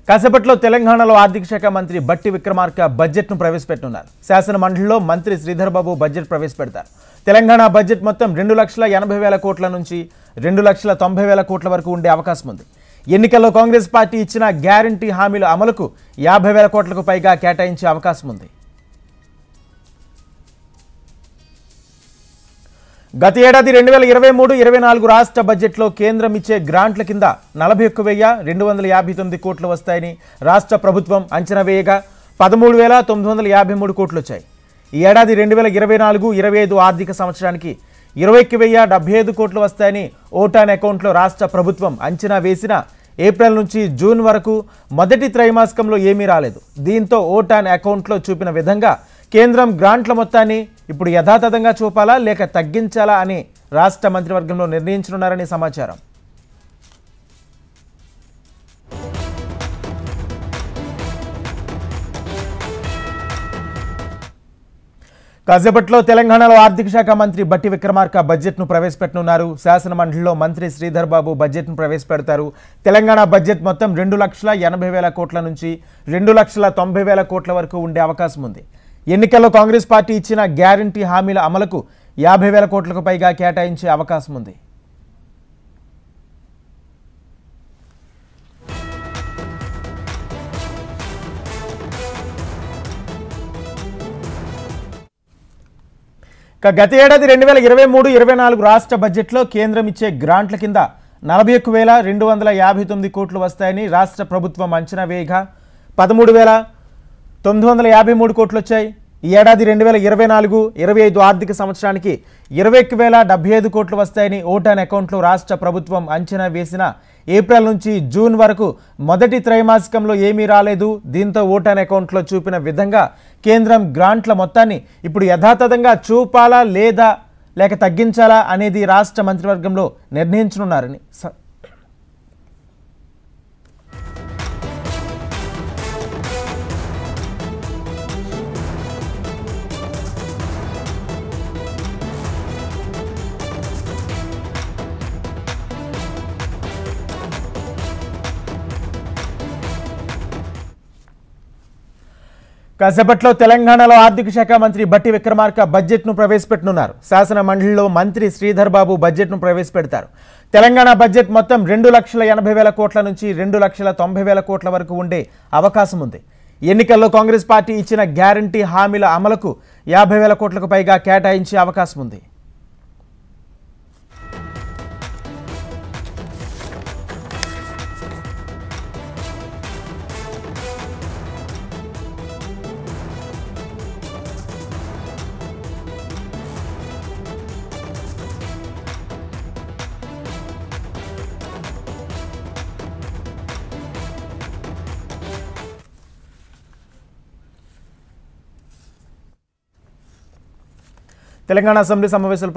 కాసేపట్లో తెలంగాణలో ఆర్థిక శాఖ మంత్రి బట్టి విక్రమార్క బడ్జెట్ను ప్రవేశపెట్టనున్నారు. శాసన మండలిలో మంత్రి శ్రీధర్ బాబు బడ్జెట్ ప్రవేశపెడతారు. తెలంగాణ బడ్జెట్ మొత్తం 2,80,000 కోట్ల నుంచి 2,90,000 కోట్ల వరకు ఉండే అవకాశం ఉంది. ఎన్నికల్లో కాంగ్రెస్ పార్టీ ఇచ్చిన గ్యారంటీ హామీల అమలుకు 50,000 కోట్లకు పైగా కేటాయించే అవకాశం ఉంది. గత ఏడాది 2023-24 రాష్ట్ర బడ్జెట్లో కేంద్రం ఇచ్చే గ్రాంట్ల కింద 41,259 కోట్లు వస్తాయని రాష్ట్ర ప్రభుత్వం అంచనా వేయగా 13,953 కోట్లు వచ్చాయి. ఈ ఏడాది 2024-25 ఆర్థిక సంవత్సరానికి 21,075 కోట్లు వస్తాయని ఓటాన్ అకౌంట్లో రాష్ట్ర ప్రభుత్వం అంచనా వేసిన ఏప్రిల్ నుంచి జూన్ వరకు మొదటి త్రైమాసికంలో ఏమీ రాలేదు. దీంతో ఓటాన్ అకౌంట్లో చూపిన విధంగా కేంద్రం గ్రాంట్ల మొత్తాన్ని ఇప్పుడు యథాతథంగా చూపాలా లేక తగ్గించాలా అని రాష్ట్ర మంత్రివర్గంలో నిర్ణయించనున్నారని సమాచారం. కాసేపట్లో తెలంగాణలో ఆర్థిక శాఖ మంత్రి బట్టి విక్రమార్క బడ్జెట్ను ప్రవేశపెట్టనున్నారు. శాసన మండలిలో మంత్రి శ్రీధర్ బాబు బడ్జెట్ను ప్రవేశపెడతారు. తెలంగాణ బడ్జెట్ మొత్తం 2,80,000 కోట్ల నుంచి 2,90,000 కోట్ల వరకు ఉండే అవకాశం ఉంది. ఎన్నికల్లో కాంగ్రెస్ పార్టీ ఇచ్చిన గ్యారంటీ హామీల అమలుకు 50,000 కోట్లకు పైగా కేటాయించే అవకాశం ఉంది. గత ఏడాది 2023-24 రాష్ట్ర బడ్జెట్లో కేంద్రం ఇచ్చే గ్రాంట్ల కింద 41,259 కోట్లు వస్తాయని రాష్ట్ర ప్రభుత్వం అంచనా వేయగా 13,953 కోట్లు వచ్చాయి. ఈ ఏడాది 2024-25 ఆర్థిక సంవత్సరానికి 21,075 కోట్లు వస్తాయని ఓటాన్ అకౌంట్లో రాష్ట్ర ప్రభుత్వం అంచనా వేసిన ఏప్రిల్ నుంచి జూన్ వరకు మొదటి త్రైమాసికంలో ఏమీ రాలేదు. దీంతో ఓటాన్ అకౌంట్లో చూపిన విధంగా కేంద్రం గ్రాంట్ల మొత్తాన్ని ఇప్పుడు యథాతథంగా చూపాలా లేదా లేక తగ్గించాలా అనేది రాష్ట్ర మంత్రివర్గంలో నిర్ణయించనున్నారని కాసేపట్లో తెలంగాణలో ఆర్థిక శాఖ మంత్రి బట్టి విక్రమార్క బడ్జెట్ను ప్రవేశపెట్టనున్నారు. శాసన మండలిలో మంత్రి శ్రీధర్ బాబు బడ్జెట్ను ప్రవేశపెడతారు. తెలంగాణ బడ్జెట్ మొత్తం 2,80,000 కోట్ల నుంచి 2,90,000 కోట్ల వరకు ఉండే అవకాశం ఉంది. ఎన్నికల్లో కాంగ్రెస్ పార్టీ ఇచ్చిన గ్యారంటీ హామీల అమలుకు 50,000 కోట్లకు పైగా కేటాయించే అవకాశం ఉంది. తెలంగాణ అసెంబ్లీ సమావేశాలు